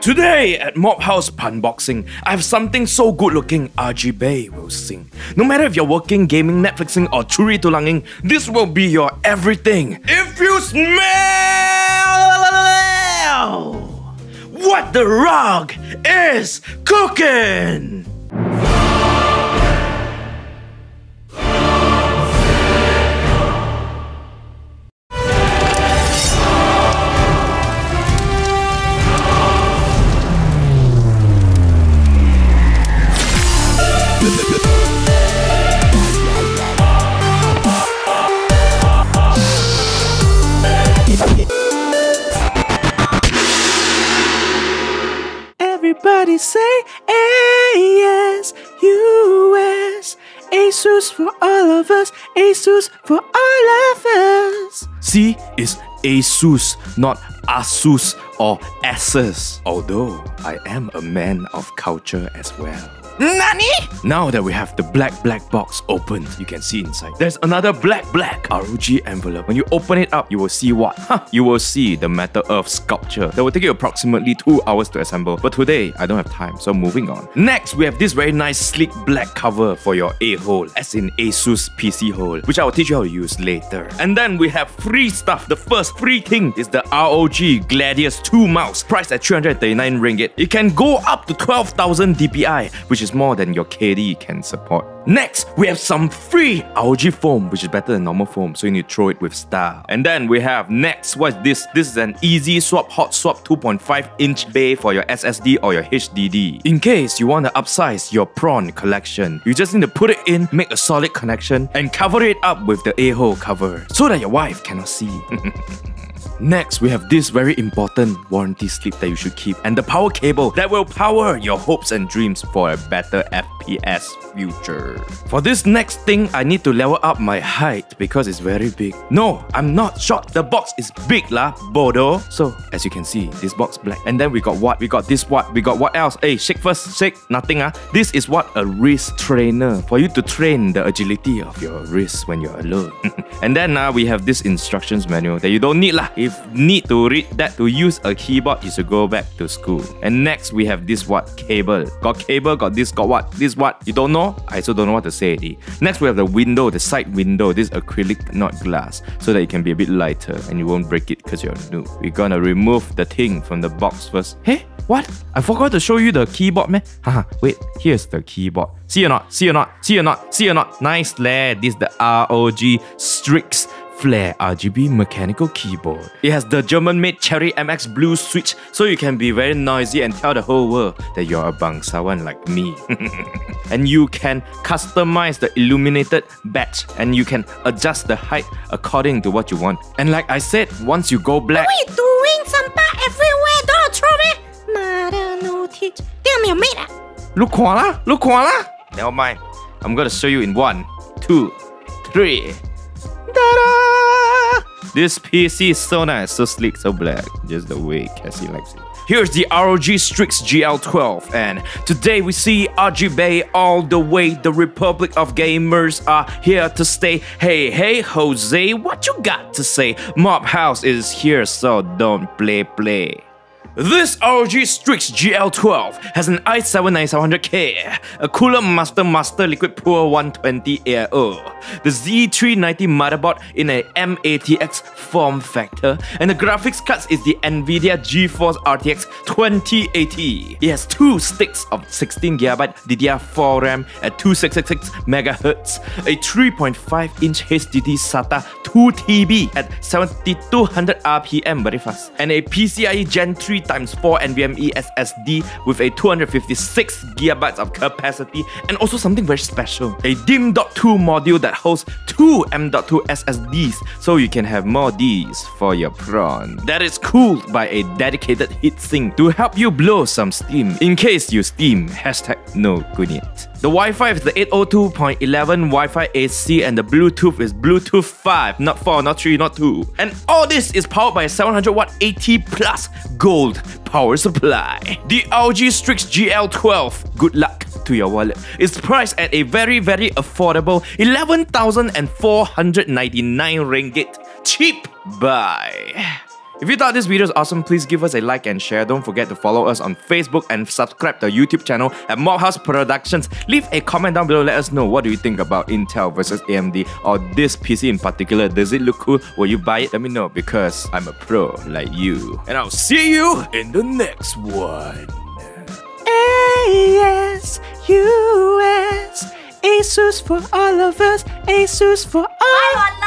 Today at Mob House Punboxing, I have something so good looking RGB will sing. No matter if you're working, gaming, Netflixing or churi tulanging, this will be your everything. If you smell what the ROG is cooking! Everybody say ASUS, ASUS for all of us, ASUS for all of us. C is ASUS, not ASUS or ASUS. Although I am a man of culture as well. Nani? Now that we have the black box opened, you can see inside. There's another black ROG envelope. When you open it up, you will see what? You will see the Metal Earth sculpture. That will take you approximately 2 hours to assemble. But today, I don't have time, so moving on. Next, we have this very nice sleek black cover for your A-hole, as in ASUS PC hole, which I will teach you how to use later. And then we have free stuff. The first free thing is the ROG Gladius 2 mouse, priced at 339 ringgit. It can go up to 12,000 DPI, which is more than your KD can support. Next, we have some free ROG foam, which is better than normal foam, so you need to throw it with style. And then we have next, what is this? This is an easy swap, hot swap 2.5-inch bay for your SSD or your HDD. In case you want to upsize your prawn collection, you just need to put it in, make a solid connection, and cover it up with the A-hole cover, so that your wife cannot see. Next, we have this very important warranty slip that you should keep, and the power cable that will power your hopes and dreams for a better FPS future. For this next thing, I need to level up my height because it's very big. No, I'm not short. The box is big lah, bodo. So, as you can see, this box black. And then we got what? We got this what? We got what else? Hey, shake first, shake. Nothing ah. This is what? A wrist trainer. For you to train the agility of your wrist when you're alone. And then we have this instructions manual that you don't need lah. If need to read that to use a keyboard, you should go back to school. And next we have this what? Cable. Got cable, got this, got what? This what? You don't know? I also don't know what to say. Next we have the window, the side window, this acrylic not glass, so that it can be a bit lighter and you won't break it because you're a noob. We're gonna remove the thing from the box first. Hey, what? I forgot to show you the keyboard, man. Haha, wait, here's the keyboard. See or not? See or not? See or not? See or not? Nice leh. This is the ROG Strix Flare RGB mechanical keyboard. It has the German-made Cherry MX Blue switch, so you can be very noisy and tell the whole world that you're a bangsawan like me. And you can customize the illuminated badge, and you can adjust the height according to what you want. And like I said, once you go black... What are you doing? Sampah everywhere, don't throw me! Mother no teach. Damn your mate! Look lah, look lah! Never mind. I'm gonna show you in 1, 2, 3. Ta-da! This PC is so nice, so sleek, so black. Just the way Cassie likes it. Here's the ROG Strix GL12, and today we see RGB all the way. The Republic of Gamers are here to stay. Hey, hey, Jose, what you got to say? Mob House is here, so don't play. This ROG Strix GL12 has an i7-9700K, a Cooler Master Liquid Pool 120 AIO, the Z390 motherboard in a MATX form factor, and the graphics cards is the NVIDIA GeForce RTX 2080. It has 2 sticks of 16GB DDR4 RAM at 2666 MHz, a 3.5-inch HDD SATA 2TB at 7200 RPM, very fast, and a PCIe Gen 3 x4 NVMe SSD with a 256GB of capacity, and also something very special, a DIMM.2 module that holds 2 M.2 SSDs, so you can have more Ds for your prawn. That is cooled by a dedicated heatsink to help you blow some steam, in case you steam, #no good yet. The Wi-Fi is the 802.11 Wi-Fi AC, and the Bluetooth is Bluetooth 5, not 4, not 3, not 2. And all this is powered by a 700W 80+ gold power supply. The ROG Strix GL12, good luck to your wallet, is priced at a very affordable 11,499 ringgit. Cheap buy. If you thought this video is awesome, please give us a like and share. Don't forget to follow us on Facebook and subscribe to our YouTube channel at Mobhouse Productions. Leave a comment down below, let us know what do you think about Intel versus AMD or this PC in particular. Does it look cool? Will you buy it? Let me know because I'm a pro like you. And I'll see you in the next one. ASUS, ASUS for all of us, ASUS for all.